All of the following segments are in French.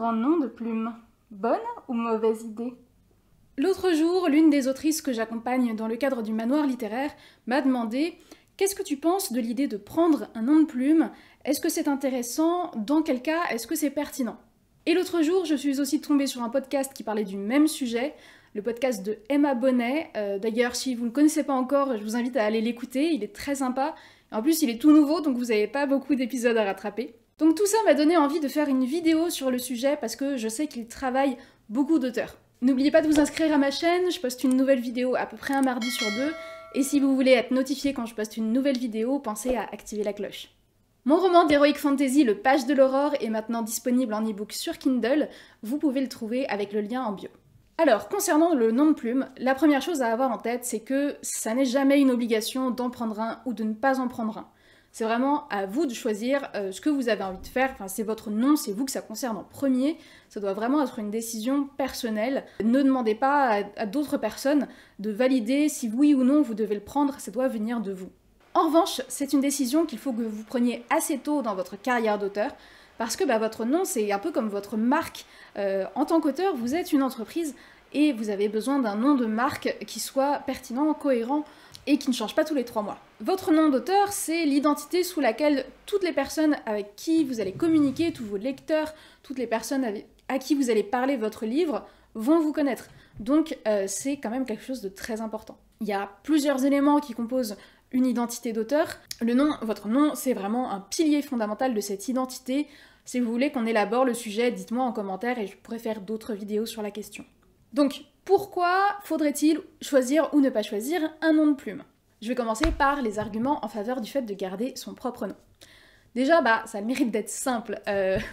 prendre un nom de plume. Bonne ou mauvaise idée? L'autre jour, l'une des autrices que j'accompagne dans le cadre du manoir littéraire m'a demandé « Qu'est-ce que tu penses de l'idée de prendre un nom de plume? Est-ce que c'est intéressant? Dans quel cas est-ce que c'est pertinent ?» Et l'autre jour, je suis aussi tombée sur un podcast qui parlait du même sujet, le podcast de Emma Bonnet. D'ailleurs, si vous ne le connaissez pas encore, je vous invite à aller l'écouter, il est très sympa. En plus, il est tout nouveau, donc vous n'avez pas beaucoup d'épisodes à rattraper. Donc tout ça m'a donné envie de faire une vidéo sur le sujet parce que je sais qu'il travaille beaucoup d'auteurs. N'oubliez pas de vous inscrire à ma chaîne, je poste une nouvelle vidéo à peu près un mardi sur deux, et si vous voulez être notifié quand je poste une nouvelle vidéo, pensez à activer la cloche. Mon roman d'Heroic Fantasy, Le Page de l'Aurore, est maintenant disponible en e-book sur Kindle, vous pouvez le trouver avec le lien en bio. Alors, concernant le nom de plume, la première chose à avoir en tête, c'est que ça n'est jamais une obligation d'en prendre un ou de ne pas en prendre un. C'est vraiment à vous de choisir ce que vous avez envie de faire, enfin c'est votre nom, c'est vous que ça concerne en premier, ça doit vraiment être une décision personnelle. Ne demandez pas à d'autres personnes de valider si oui ou non vous devez le prendre, ça doit venir de vous. En revanche, c'est une décision qu'il faut que vous preniez assez tôt dans votre carrière d'auteur, parce que votre nom c'est un peu comme votre marque. En tant qu'auteur, vous êtes une entreprise et vous avez besoin d'un nom de marque qui soit pertinent, cohérent, et qui ne change pas tous les 3 mois. Votre nom d'auteur, c'est l'identité sous laquelle toutes les personnes avec qui vous allez communiquer, tous vos lecteurs, toutes les personnes à qui vous allez parler votre livre, vont vous connaître. Donc c'est quand même quelque chose de très important. Il y a plusieurs éléments qui composent une identité d'auteur. Le nom, votre nom, c'est vraiment un pilier fondamental de cette identité. Si vous voulez qu'on élabore le sujet, dites-moi en commentaire et je pourrais faire d'autres vidéos sur la question. Donc, pourquoi faudrait-il choisir ou ne pas choisir un nom de plume? Je vais commencer par les arguments en faveur du fait de garder son propre nom. Déjà, ça mérite d'être simple.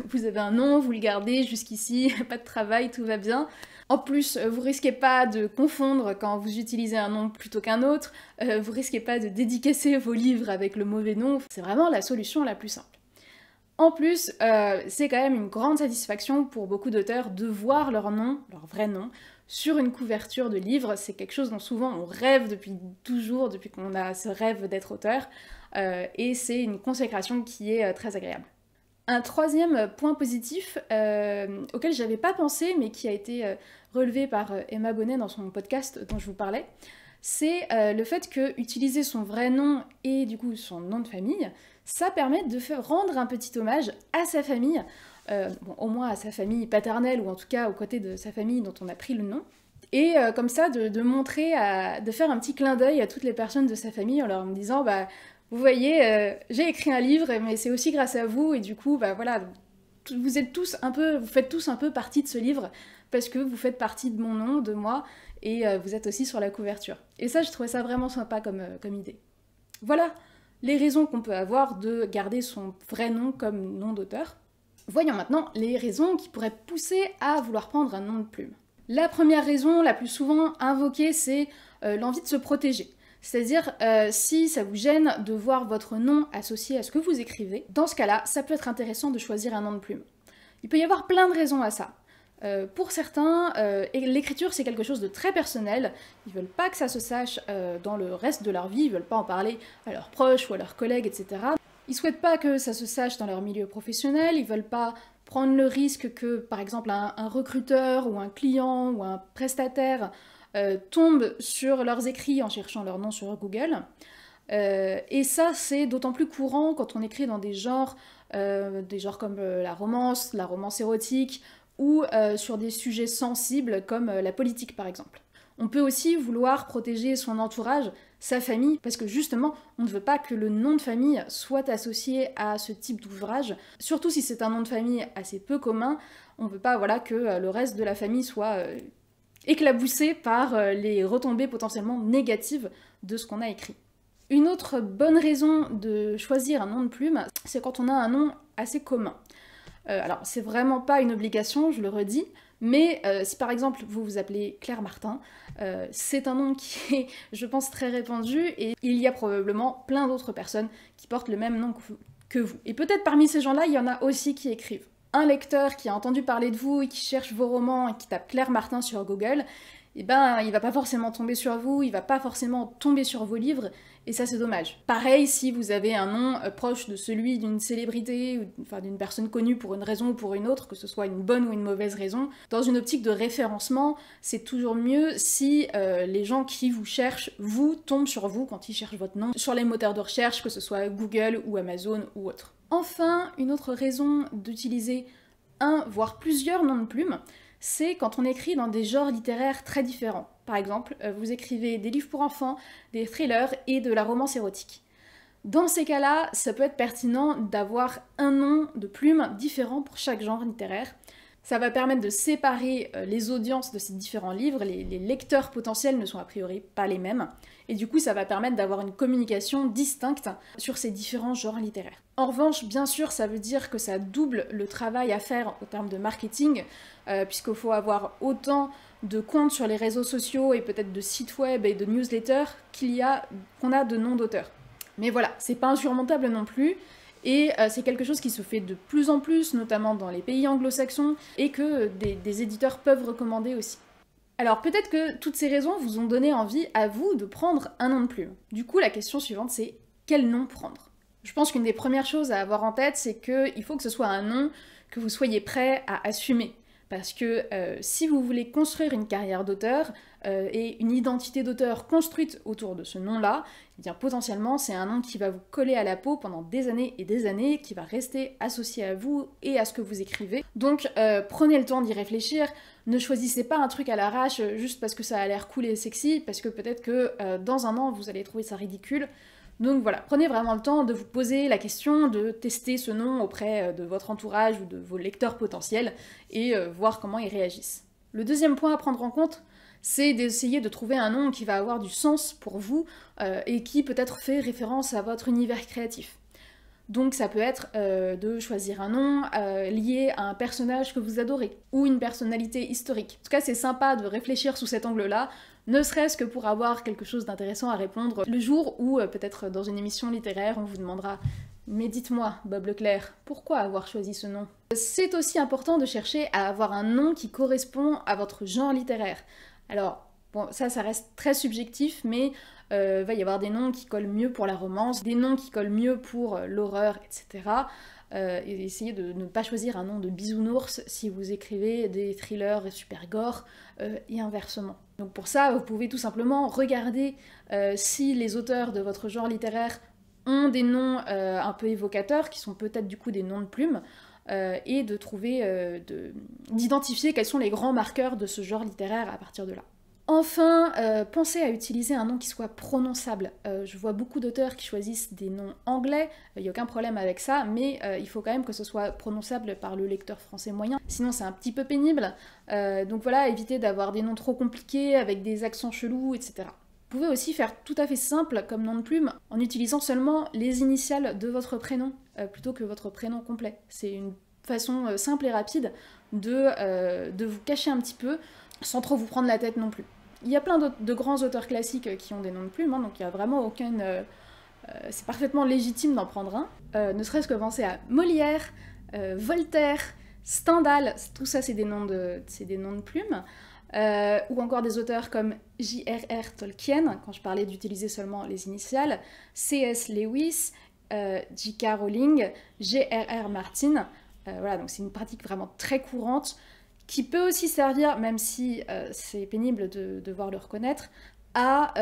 Vous avez un nom, vous le gardez jusqu'ici, pas de travail, tout va bien. En plus, vous risquez pas de confondre quand vous utilisez un nom plutôt qu'un autre, vous risquez pas de dédicacer vos livres avec le mauvais nom, c'est vraiment la solution la plus simple. En plus, c'est quand même une grande satisfaction pour beaucoup d'auteurs de voir leur nom, leur vrai nom, sur une couverture de livre. C'est quelque chose dont souvent on rêve depuis toujours, depuis qu'on a ce rêve d'être auteur, et c'est une consécration qui est très agréable. Un troisième point positif, auquel j'avais pas pensé, mais qui a été relevé par Emma Bonnet dans son podcast dont je vous parlais, c'est le fait que utiliser son vrai nom et du coup son nom de famille, ça permet de rendre un petit hommage à sa famille, au moins à sa famille paternelle, ou en tout cas aux côtés de sa famille dont on a pris le nom, et comme ça de montrer, de faire un petit clin d'œil à toutes les personnes de sa famille en leur disant vous voyez, j'ai écrit un livre, mais c'est aussi grâce à vous, et du coup, voilà, vous faites tous un peu partie de ce livre, parce que vous faites partie de mon nom, de moi, et vous êtes aussi sur la couverture. Et ça, je trouvais ça vraiment sympa comme idée. Voilà les raisons qu'on peut avoir de garder son vrai nom comme nom d'auteur. Voyons maintenant les raisons qui pourraient pousser à vouloir prendre un nom de plume. La première raison, la plus souvent invoquée, c'est l'envie de se protéger. C'est-à-dire, si ça vous gêne de voir votre nom associé à ce que vous écrivez, dans ce cas-là, ça peut être intéressant de choisir un nom de plume. Il peut y avoir plein de raisons à ça. Pour certains, l'écriture c'est quelque chose de très personnel, ils veulent pas que ça se sache dans le reste de leur vie, ils veulent pas en parler à leurs proches ou à leurs collègues, etc. Ils souhaitent pas que ça se sache dans leur milieu professionnel, ils veulent pas prendre le risque que, par exemple, un recruteur ou un client ou un prestataire tombe sur leurs écrits en cherchant leur nom sur Google. Et ça, c'est d'autant plus courant quand on écrit dans des genres comme la romance érotique, ou sur des sujets sensibles comme la politique par exemple. On peut aussi vouloir protéger son entourage, sa famille, parce que justement, on ne veut pas que le nom de famille soit associé à ce type d'ouvrage, surtout si c'est un nom de famille assez peu commun, on ne veut pas que le reste de la famille soit éclaboussé par les retombées potentiellement négatives de ce qu'on a écrit. Une autre bonne raison de choisir un nom de plume, c'est quand on a un nom assez commun. Alors, c'est vraiment pas une obligation, je le redis, mais si par exemple vous vous appelez Claire Martin, c'est un nom qui est, je pense, très répandu, et il y a probablement plein d'autres personnes qui portent le même nom que vous. Et peut-être parmi ces gens-là, il y en a aussi qui écrivent. Un lecteur qui a entendu parler de vous et qui cherche vos romans et qui tape Claire Martin sur Google, eh ben, il va pas forcément tomber sur vous, il va pas forcément tomber sur vos livres, et ça c'est dommage. Pareil si vous avez un nom proche de celui d'une célébrité, ou enfin d'une personne connue pour une raison ou pour une autre, que ce soit une bonne ou une mauvaise raison, dans une optique de référencement, c'est toujours mieux si les gens qui vous cherchent, vous, tombent sur vous quand ils cherchent votre nom, sur les moteurs de recherche, que ce soit Google ou Amazon ou autre. Enfin, une autre raison d'utiliser un, voire plusieurs noms de plumes, c'est quand on écrit dans des genres littéraires très différents. Par exemple, vous écrivez des livres pour enfants, des thrillers et de la romance érotique. Dans ces cas-là, ça peut être pertinent d'avoir un nom de plume différent pour chaque genre littéraire. Ça va permettre de séparer les audiences de ces différents livres, les lecteurs potentiels ne sont a priori pas les mêmes, et du coup ça va permettre d'avoir une communication distincte sur ces différents genres littéraires. En revanche, bien sûr, ça veut dire que ça double le travail à faire au terme de marketing, puisqu'il faut avoir autant de comptes sur les réseaux sociaux et peut-être de sites web et de newsletters qu'on a de noms d'auteurs. Mais voilà, c'est pas insurmontable non plus, et c'est quelque chose qui se fait de plus en plus, notamment dans les pays anglo-saxons, et que des éditeurs peuvent recommander aussi. Alors peut-être que toutes ces raisons vous ont donné envie à vous de prendre un nom de plume. Du coup, la question suivante c'est quel nom prendre? Je pense qu'une des premières choses à avoir en tête, c'est qu'il faut que ce soit un nom que vous soyez prêt à assumer. Parce que si vous voulez construire une carrière d'auteur et une identité d'auteur construite autour de ce nom-là, eh bien potentiellement c'est un nom qui va vous coller à la peau pendant des années et des années, qui va rester associé à vous et à ce que vous écrivez. Donc prenez le temps d'y réfléchir, ne choisissez pas un truc à l'arrache juste parce que ça a l'air cool et sexy, parce que peut-être que dans un an vous allez trouver ça ridicule. Donc voilà, prenez vraiment le temps de vous poser la question, de tester ce nom auprès de votre entourage ou de vos lecteurs potentiels et voir comment ils réagissent. Le deuxième point à prendre en compte, c'est d'essayer de trouver un nom qui va avoir du sens pour vous et qui peut-être fait référence à votre univers créatif. Donc ça peut être de choisir un nom lié à un personnage que vous adorez, ou une personnalité historique. En tout cas, c'est sympa de réfléchir sous cet angle-là, ne serait-ce que pour avoir quelque chose d'intéressant à répondre le jour où, peut-être dans une émission littéraire, on vous demandera « Mais dites-moi, Bob Leclerc, pourquoi avoir choisi ce nom ?» C'est aussi important de chercher à avoir un nom qui correspond à votre genre littéraire. Alors, bon, ça reste très subjectif, mais va y avoir des noms qui collent mieux pour la romance, des noms qui collent mieux pour l'horreur, etc. Et essayez de ne pas choisir un nom de bisounours si vous écrivez des thrillers super gore, et inversement. Donc pour ça, vous pouvez tout simplement regarder si les auteurs de votre genre littéraire ont des noms un peu évocateurs, qui sont peut-être du coup des noms de plumes, et de trouver, d'identifier quels sont les grands marqueurs de ce genre littéraire à partir de là. Enfin, pensez à utiliser un nom qui soit prononçable. Je vois beaucoup d'auteurs qui choisissent des noms anglais, il n'y a aucun problème avec ça, mais il faut quand même que ce soit prononçable par le lecteur français moyen, sinon c'est un petit peu pénible. Donc voilà, évitez d'avoir des noms trop compliqués, avec des accents chelous, etc. Vous pouvez aussi faire tout à fait simple comme nom de plume, en utilisant seulement les initiales de votre prénom, plutôt que votre prénom complet. C'est une façon simple et rapide de vous cacher un petit peu, sans trop vous prendre la tête non plus. Il y a plein de grands auteurs classiques qui ont des noms de plumes, hein, donc il n'y a vraiment aucune... c'est parfaitement légitime d'en prendre un. Ne serait-ce que penser à Molière, Voltaire, Stendhal, tout ça c'est des noms de plumes. Ou encore des auteurs comme J.R.R. Tolkien, quand je parlais d'utiliser seulement les initiales, C.S. Lewis, J.K. Rowling, G.R.R. Martin. Voilà, donc c'est une pratique vraiment très courante, qui peut aussi servir, même si c'est pénible de devoir le reconnaître, à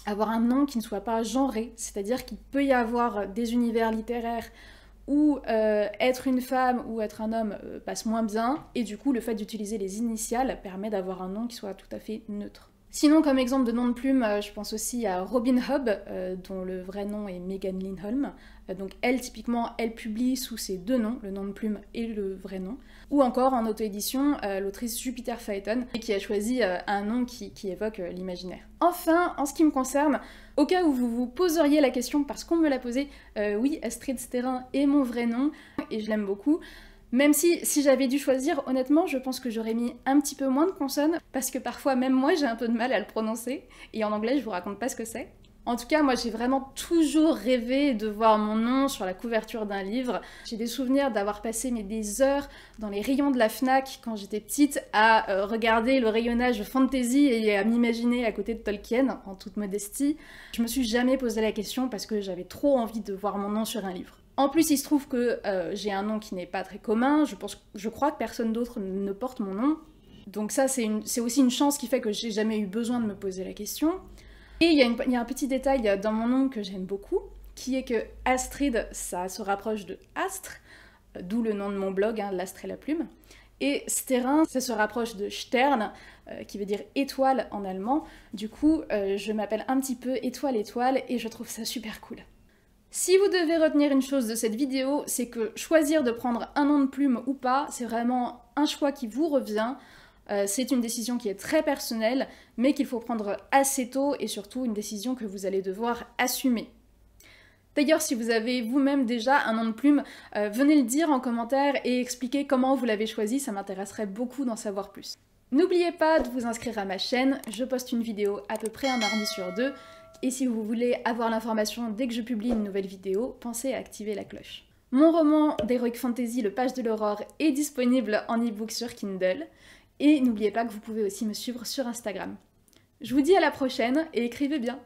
avoir un nom qui ne soit pas genré, c'est-à-dire qu'il peut y avoir des univers littéraires où être une femme ou être un homme passe moins bien, et du coup le fait d'utiliser les initiales permet d'avoir un nom qui soit tout à fait neutre. Sinon, comme exemple de nom de plume, je pense aussi à Robin Hobb, dont le vrai nom est Megan Lindholm. Donc elle, typiquement, elle publie sous ses deux noms, le nom de plume et le vrai nom. Ou encore en auto-édition, l'autrice Jupiter Phaeton, qui a choisi un nom qui évoque l'imaginaire. Enfin, en ce qui me concerne, au cas où vous vous poseriez la question parce qu'on me l'a posé, oui, Astrid Sterrin est mon vrai nom, et je l'aime beaucoup. Même si j'avais dû choisir, honnêtement, je pense que j'aurais mis un petit peu moins de consonnes, parce que parfois, même moi, j'ai un peu de mal à le prononcer, et en anglais, je vous raconte pas ce que c'est. En tout cas, moi j'ai vraiment toujours rêvé de voir mon nom sur la couverture d'un livre. J'ai des souvenirs d'avoir passé des heures dans les rayons de la Fnac quand j'étais petite à regarder le rayonnage fantasy et à m'imaginer à côté de Tolkien, en toute modestie. Je me suis jamais posé la question parce que j'avais trop envie de voir mon nom sur un livre. En plus, il se trouve que j'ai un nom qui n'est pas très commun, je crois que personne d'autre ne porte mon nom. Donc ça, c'est aussi une chance qui fait que j'ai jamais eu besoin de me poser la question. Et il y a un petit détail dans mon nom que j'aime beaucoup, qui est que Astrid, ça se rapproche de Astre, d'où le nom de mon blog, hein, l'Astre et la plume. Et Sterrin, ça se rapproche de Stern, qui veut dire étoile en allemand. Du coup, je m'appelle un petit peu Étoile Étoile et je trouve ça super cool. Si vous devez retenir une chose de cette vidéo, c'est que choisir de prendre un nom de plume ou pas, c'est vraiment un choix qui vous revient. C'est une décision qui est très personnelle, mais qu'il faut prendre assez tôt et surtout une décision que vous allez devoir assumer. D'ailleurs, si vous avez vous-même déjà un nom de plume, venez le dire en commentaire et expliquer comment vous l'avez choisi, ça m'intéresserait beaucoup d'en savoir plus. N'oubliez pas de vous inscrire à ma chaîne, je poste une vidéo à peu près un mardi sur deux, et si vous voulez avoir l'information dès que je publie une nouvelle vidéo, pensez à activer la cloche. Mon roman d'Heroic Fantasy, Le Page de l'Aurore, est disponible en e-book sur Kindle. Et n'oubliez pas que vous pouvez aussi me suivre sur Instagram. Je vous dis à la prochaine et écrivez bien!